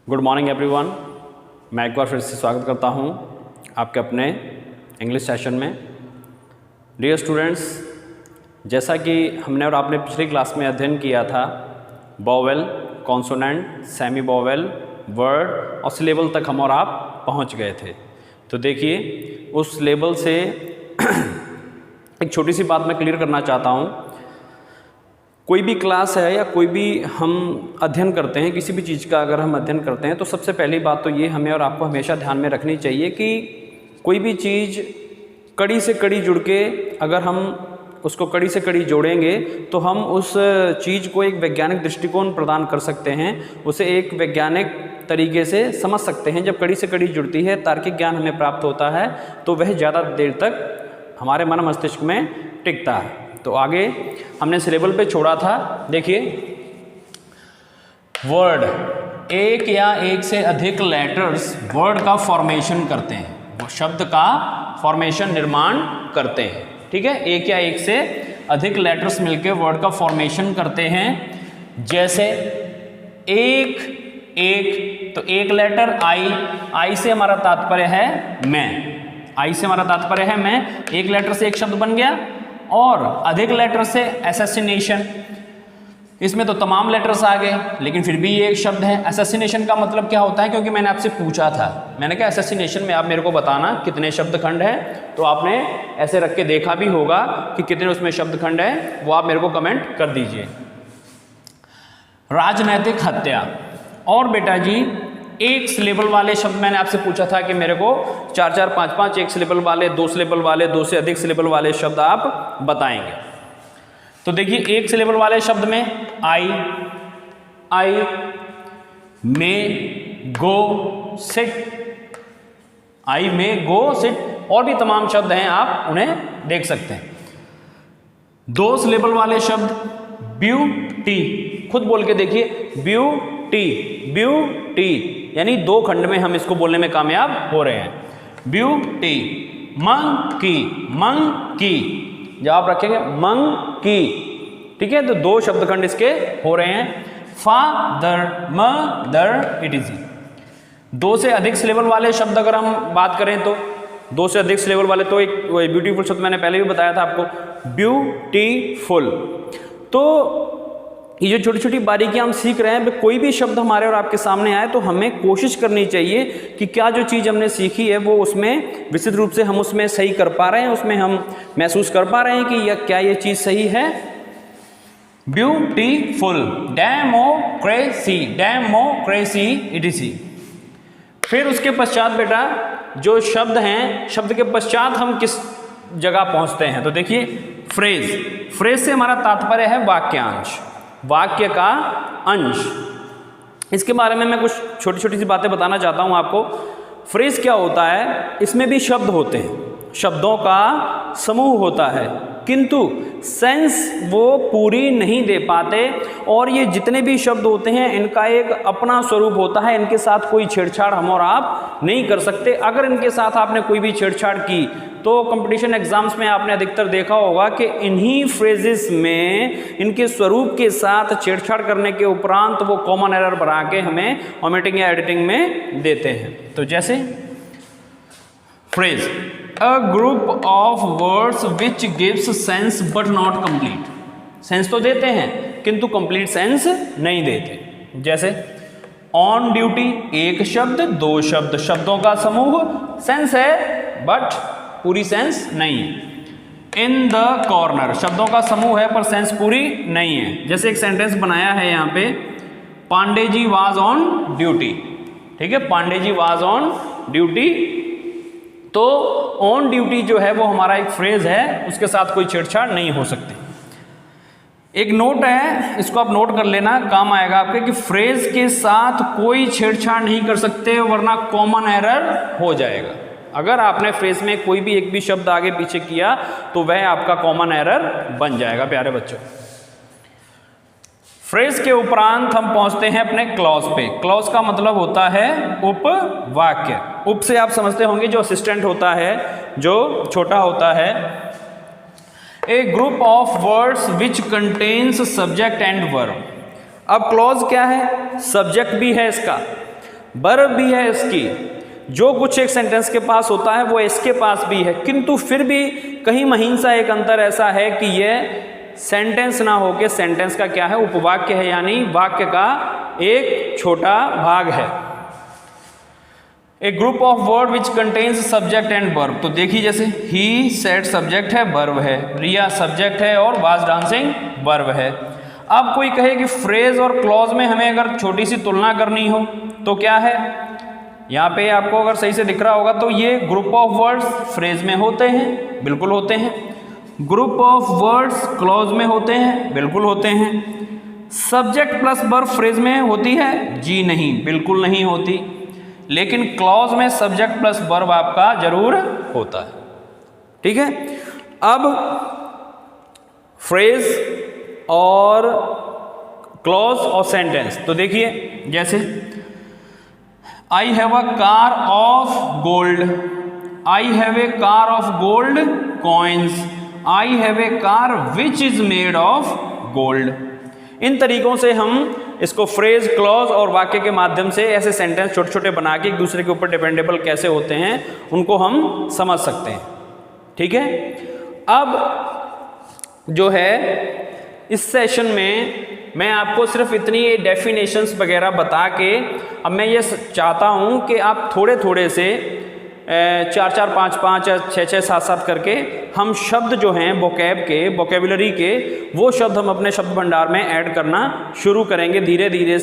Good morning everyone. मैं एक बार फिर से स्वागत करता हूं आपके अपने इंग्लिश सेशन में। डियर स्टूडेंट्स, जैसा कि हमने और आपने पिछली क्लास में अध्ययन किया था, vowel, consonant, semi vowel, word और सिलेबल तक हम और आप पहुंच गए थे। तो देखिए, उस लेवल से एक छोटी सी बात मैं क्लियर करना चाहता हूं। कोई भी क्लास है या कोई भी हम अध्ययन करते हैं, किसी भी चीज़ का अगर हम अध्ययन करते हैं तो सबसे पहली बात तो ये हमें और आपको हमेशा ध्यान में रखनी चाहिए कि कोई भी चीज़ कड़ी से कड़ी जुड़ के अगर हम उसको कड़ी से कड़ी जोड़ेंगे तो हम उस चीज़ को एक वैज्ञानिक दृष्टिकोण प्रदान कर सकते हैं, उसे एक वैज्ञानिक तरीके से समझ सकते हैं। जब कड़ी से कड़ी जुड़ती है, तार्किक ज्ञान हमें प्राप्त होता है तो वह ज़्यादा देर तक हमारे मन मस्तिष्क में टिकता है। तो आगे हमने सिलेबल पे छोड़ा था। देखिए, वर्ड, एक या एक से अधिक लेटर्स वर्ड का फॉर्मेशन करते हैं, वो शब्द का फॉर्मेशन निर्माण करते हैं। ठीक है, एक या एक से अधिक लेटर्स मिलकर वर्ड का फॉर्मेशन करते हैं। जैसे एक, तो एक लेटर आई से हमारा तात्पर्य है मैं, आई से हमारा तात्पर्य है मैं, एक लेटर से एक शब्द बन गया। और अधिक लेटर से असैसिनेशन, इसमें तो तमाम लेटर्स आ गए लेकिन फिर भी ये एक शब्द है। असैसिनेशन का मतलब क्या होता है, क्योंकि मैंने आपसे पूछा था, मैंने कहा असैसिनेशन में आप मेरे को बताना कितने शब्द खंड है, तो आपने ऐसे रख के देखा भी होगा कि कितने उसमें शब्द खंड है, वो आप मेरे को कमेंट कर दीजिए। राजनैतिक हत्या, और बेटा जी एक सिलेबल वाले शब्द मैंने आपसे पूछा था कि मेरे को 4-4, 5-5 एक सिलेबल वाले, 2 सिलेबल वाले, 2 से अधिक सिलेबल वाले शब्द आप बताएंगे। तो देखिए, एक सिलेबल वाले शब्द में आई, मे, गो, सिट, आई, मे, गो, सिट, और भी तमाम शब्द हैं, आप उन्हें देख सकते हैं। 2 सिलेबल वाले शब्द ब्यूटी, खुद बोल के देखिए, ब्यूटी, यानी 2 खंड में हम इसको बोलने में कामयाब हो रहे हैं। ब्यूटी, मंकी, जवाब रखेंगे मंकी। ठीक है, तो 2 शब्द खंड इसके हो रहे हैं। Father, mother, इटीजी। 2 से अधिक सिलेबल वाले शब्द अगर हम बात करें तो 2 से अधिक सिलेबल वाले, तो एक ब्यूटीफुल शब्द मैंने पहले भी बताया था आपको, ब्यूटीफुल। तो ये जो छोटी छोटी बारीकियां हम सीख रहे हैं, कोई भी शब्द हमारे और आपके सामने आए तो हमें कोशिश करनी चाहिए कि क्या जो चीज़ हमने सीखी है वो उसमें विस्तृत रूप से हम उसमें सही कर पा रहे हैं, उसमें हम महसूस कर पा रहे हैं कि क्या ये चीज़ सही है। Beautiful, democracy, etc.. फिर उसके पश्चात बेटा जो शब्द हैं, शब्द के पश्चात हम किस जगह पहुंचते हैं, तो देखिए फ्रेज से हमारा तात्पर्य है वाक्यांश, वाक्य का अंश। इसके बारे में मैं कुछ छोटी छोटी सी बातें बताना चाहता हूं आपको। फ्रेज क्या होता है, इसमें भी शब्द होते हैं, शब्दों का समूह होता है, किंतु सेंस वो पूरी नहीं दे पाते। और ये जितने भी शब्द होते हैं इनका एक अपना स्वरूप होता है, इनके साथ कोई छेड़छाड़ हम और आप नहीं कर सकते। अगर इनके साथ आपने कोई भी छेड़छाड़ की तो कंपटीशन एग्जाम्स में आपने अधिकतर देखा होगा कि इन्हीं फ्रेजेस में इनके स्वरूप के साथ छेड़छाड़ करने के उपरांत वो कॉमन एरर बना के हमें ओमिटिंग या एडिटिंग में देते हैं। तो जैसे phrase, a group of words which gives sense but not complete. Sense तो देते हैं किंतु कंप्लीट सेंस नहीं देते। जैसे ऑन ड्यूटी, एक शब्द, 2 शब्द, शब्दों का समूह, सेंस है बट पूरी सेंस नहीं है। इन द कॉर्नर, शब्दों का समूह है पर सेंस पूरी नहीं है। जैसे एक सेंटेंस बनाया है यहाँ पे, Pandey ji was on duty. ठीक है, Pandey ji was on duty. तो ऑन ड्यूटी जो है वो हमारा एक फ्रेज है, उसके साथ कोई छेड़छाड़ नहीं हो सकती। एक नोट है, इसको आप नोट कर लेना, काम आएगा आपके, कि फ्रेज के साथ कोई छेड़छाड़ नहीं कर सकते वरना कॉमन एरर हो जाएगा। अगर आपने फ्रेज में कोई भी एक भी शब्द आगे पीछे किया तो वह आपका कॉमन एरर बन जाएगा। प्यारे बच्चों, फ्रेज के उपरांत हम पहुंचते हैं अपने क्लॉज पे। क्लॉज का मतलब होता है उपवाक्य। उप से आप समझते होंगे जो असिस्टेंट होता है, जो छोटा होता है। A group of words which contains subject and verb. अब क्लॉज क्या है, सब्जेक्ट भी है इसका, वर्ब भी है इसकी, जो कुछ एक सेंटेंस के पास होता है वो इसके पास भी है, किंतु फिर भी कहीं महीन सा एक अंतर ऐसा है कि यह सेंटेंस ना होके सेंटेंस का क्या है, उपवाक्य है, यानी वाक्य का एक छोटा भाग है। A group of word which contains subject and verb, तो देखिए जैसे ही सेड सब्जेक्ट है, वर्ब है, रिया सब्जेक्ट है और वाज डांसिंग वर्ब है। अब कोई कहे कि फ्रेज और क्लॉज में हमें अगर छोटी सी तुलना करनी हो तो क्या है, यहाँ पे आपको अगर सही से दिख रहा होगा तो ये ग्रुप ऑफ वर्ड्स फ्रेज में होते हैं, बिल्कुल होते हैं। ग्रुप ऑफ वर्ड्स क्लॉज में होते हैं, बिल्कुल होते हैं। सब्जेक्ट प्लस वर्ब फ्रेज में होती है, जी नहीं, बिल्कुल नहीं होती। लेकिन क्लॉज में सब्जेक्ट प्लस वर्ब आपका जरूर होता है, ठीक है। अब फ्रेज और क्लॉज और सेंटेंस, तो देखिए जैसे I have a car of gold, I have a car of gold coins, I have a car which is made of gold. इन तरीकों से हम इसको फ्रेज, क्लॉज और वाक्य के माध्यम से ऐसे सेंटेंस छोटे छोटे बना के एक दूसरे के ऊपर डिपेंडेबल कैसे होते हैं उनको हम समझ सकते हैं, ठीक है। अब जो है इस सेशन में मैं आपको सिर्फ इतनी डेफिनेशंस वगैरह बता के, अब मैं ये चाहता हूँ कि आप थोड़े थोड़े से 4-4, 5-5, 6-6, 7-7 करके हम शब्द जो हैं वोकैब के, वोकेबुलरी के, वो शब्द हम अपने शब्द भंडार में ऐड करना शुरू करेंगे धीरे धीरे।